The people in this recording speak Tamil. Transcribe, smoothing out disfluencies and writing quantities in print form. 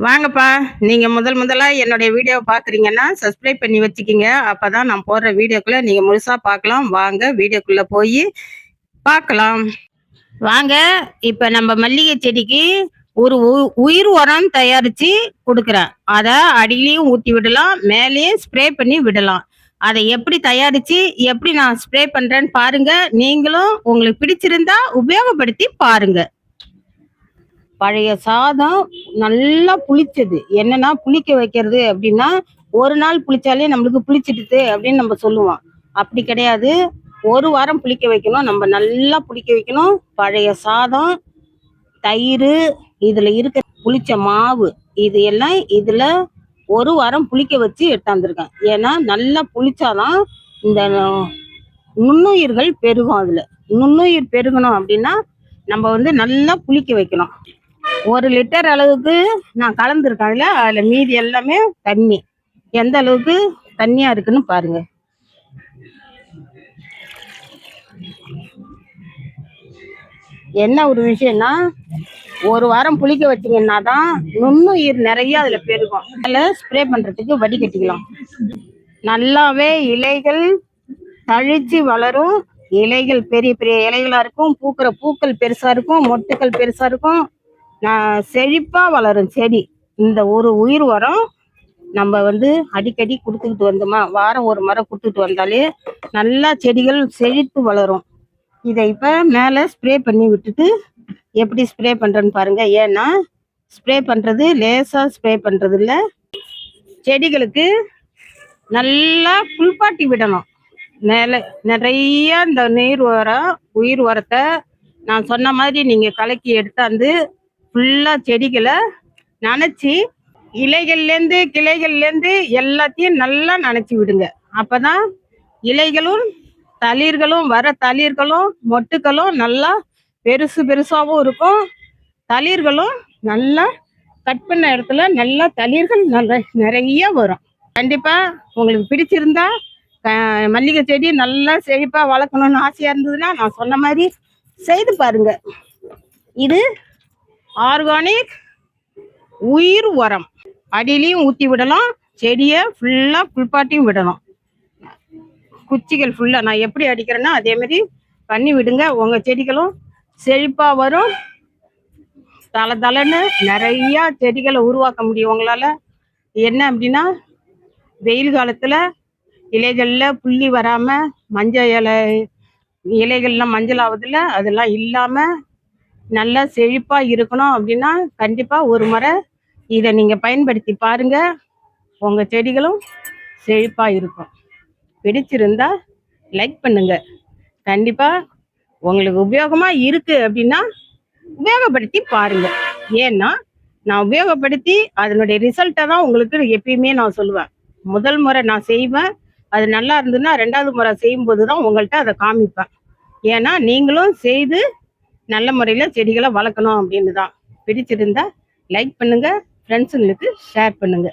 வாங்கப்பா. நீங்க முதலா என்னுடைய வீடியோவ பார்க்குறீங்கன்னா, சப்ஸ்கிரைப் பண்ணி வச்சுக்கிங்க. அப்பதான் நான் போடுற வீடியோக்குள்ள நீங்க முழுசா பார்க்கலாம். வாங்க வீடியோக்குள்ள போயி பார்க்கலாம். வாங்க, இப்ப நம்ம மல்லிகை செடிக்கு ஒரு உயிர் உரம் தயாரிச்சு குடுக்குறேன். அத அடியிலயும் ஊத்தி விடலாம், மேலேயும் ஸ்ப்ரே பண்ணி விடலாம். அத எப்படி தயாரிச்சு, எப்படி நான் ஸ்ப்ரே பண்றேன்னு பாருங்க. நீங்களும் உங்களுக்கு பிடிச்சிருந்தா உபயோகப்படுத்தி பாருங்க. பழைய சாதம் நல்லா புளிச்சது. என்னன்னா புளிக்க வைக்கிறது அப்படின்னா, ஒரு நாள் புளிச்சாலே நம்மளுக்கு புளிச்சிடுது அப்படின்னு நம்ம சொல்லுவோம். அப்படி கிடையாது. 1 வாரம் புளிக்க வைக்கணும். நம்ம நல்லா புளிக்க வைக்கணும். பழைய சாதம், தயிரு, இதுல இருக்க புளிச்ச மாவு, இது எல்லாம் இதுல 1 வாரம் புளிக்க வச்சு எடுத்தாந்துருக்கேன். ஏன்னா நல்லா புளிச்சாதான் இந்த நுண்ணுயிர்கள் பெருகும் அதுல. நுண்ணுயிர் பெருகணும் அப்படின்னா, நம்ம வந்து நல்லா புளிக்க வைக்கணும். 1 லிட்டர் அளவுக்கு நான் கலந்துருக்கேன். அதுல மீதி எல்லாமே தண்ணி. எந்த அளவுக்கு தண்ணியா இருக்குன்னு பாருங்க. என்ன ஒரு விஷயம்னா, 1 வாரம் புளிக்க வச்சீங்கன்னா தான் நுண்ணுயிர் நிறைய அதுல பெருகும். அதுல ஸ்ப்ரே பண்றதுக்கு வடிகட்டிக்கலாம். நல்லாவே இலைகள் தழிச்சு வளரும். இலைகள் பெரிய பெரிய இலைகளா இருக்கும். பூக்கிற பூக்கள் பெருசா இருக்கும். மொட்டுக்கள் பெருசா இருக்கும். செழிப்பா வளரும் செடி. இந்த ஒரு உயிர் உரம் நம்ம வந்து அடிக்கடி கொடுத்துக்கிட்டு வந்தோமா, வாரம் ஒரு முறை கொடுத்துட்டு வந்தாலே நல்லா செடிகள் செழித்து வளரும். இதை இப்ப மேல ஸ்ப்ரே பண்ணி விட்டுட்டு எப்படி ஸ்ப்ரே பண்றேன்னு பாருங்க. ஏன்னா ஸ்ப்ரே பண்றது லேசா ஸ்ப்ரே பண்றது இல்ல, செடிகளுக்கு நல்லா குளிப்பாட்டி விடணும். மேல நிறைய இந்த உயிர் உரத்தை நான் சொன்ன மாதிரி நீங்க கலக்கி எடுத்தாந்து ஃபுல்லா செடிகளை நனைச்சி, இலைகள்லேருந்து கிளைகள்லேருந்து எல்லாத்தையும் நல்லா நனைச்சி விடுங்க. அப்பதான் இலைகளும் தளிர்களும் மொட்டுக்களும் நல்லா பெருசு பெருசாகவும் இருக்கும். தளிர்களும் நல்லா கட் பண்ண இடத்துல நல்லா தளிர்கள் நிறைய வரும். கண்டிப்பா உங்களுக்கு பிடிச்சிருந்தா மல்லிகை செடி நல்லா செழிப்பா வளர்க்கணும்னு ஆசையா இருந்ததுன்னா நான் சொன்ன மாதிரி செய்து பாருங்க. இது ஆர்கானிக் உயிர் உரம். அடியிலையும் ஊத்தி விடலாம், செடியை ஃபுல்லா குளிப்பாட்டியும் விடலாம். குச்சிகள் ஃபுல்லா நான் எப்படி அடிக்கிறேன்னா அதே மாதிரி பண்ணி விடுங்க. உங்க செடிகளும் செழிப்பா வரும். தளன்னு நிறைய செடிகளை உருவாக்க முடியும் உங்களால. என்ன அப்படின்னா, வெயில் காலத்துல இலைகள்ல புள்ளி வராம, மஞ்சள் இலைகள்லாம் மஞ்சள் ஆகுதுல, அதெல்லாம் இல்லாம நல்லா செழிப்பா இருக்கணும் அப்படின்னா கண்டிப்பா ஒரு முறை இதை நீங்க பயன்படுத்தி பாருங்க. உங்க செடிகளும் செழிப்பா இருக்கும். பிடிச்சிருந்தா லைக் பண்ணுங்க. கண்டிப்பா உங்களுக்கு உபயோகமா இருக்கு அப்படின்னா உபயோகப்படுத்தி பாருங்க. ஏன்னா நான் உபயோகப்படுத்தி அதனுடைய ரிசல்ட்டை தான் உங்களுக்கு எப்பயுமே நான் சொல்லுவேன். முதல் முறை நான் செய்வேன், அது நல்லா இருந்ததுன்னா 2வது முறை செய்யும்போது தான் உங்கள்கிட்ட அதை காமிப்பேன். ஏன்னா நீங்களும் செய்து நல்ல முறையில செடிகளை வளர்க்கணும் அப்படின்னு தான். பிடிச்சிருந்தா லைக் பண்ணுங்க, ஃப்ரெண்ட்ஸுங்களுக்கு ஷேர் பண்ணுங்க.